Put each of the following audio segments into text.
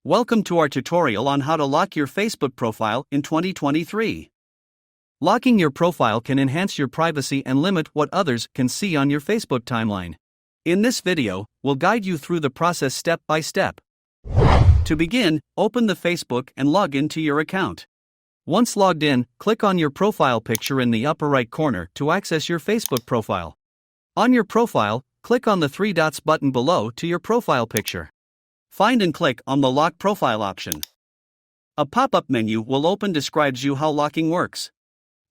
Welcome to our tutorial on how to lock your Facebook profile in 2023. Locking your profile can enhance your privacy and limit what others can see on your Facebook timeline. In this video, we'll guide you through the process step by step. To begin, open the Facebook and log into your account. Once logged in, click on your profile picture in the upper right corner to access your Facebook profile. On your profile, click on the three dots button below to your profile picture. Find and click on the Lock Profile option. A pop-up menu will open describes you how locking works.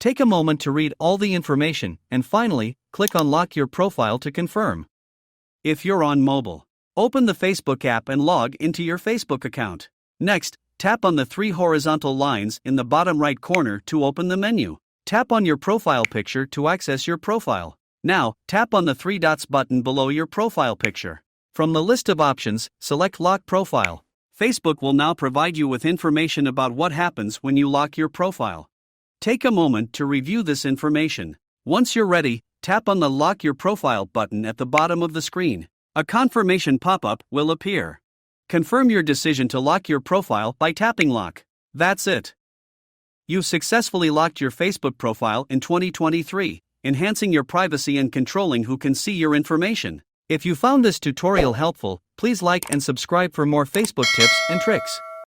Take a moment to read all the information and finally, click on Lock Your Profile to confirm. If you're on mobile, open the Facebook app and log into your Facebook account. Next, tap on the three horizontal lines in the bottom right corner to open the menu. Tap on your profile picture to access your profile. Now, tap on the three dots button below your profile picture. From the list of options, select Lock Profile. Facebook will now provide you with information about what happens when you lock your profile. Take a moment to review this information. Once you're ready, tap on the Lock Your Profile button at the bottom of the screen. A confirmation pop-up will appear. Confirm your decision to lock your profile by tapping Lock. That's it. You've successfully locked your Facebook profile in 2023, enhancing your privacy and controlling who can see your information. If you found this tutorial helpful, please like and subscribe for more Facebook tips and tricks.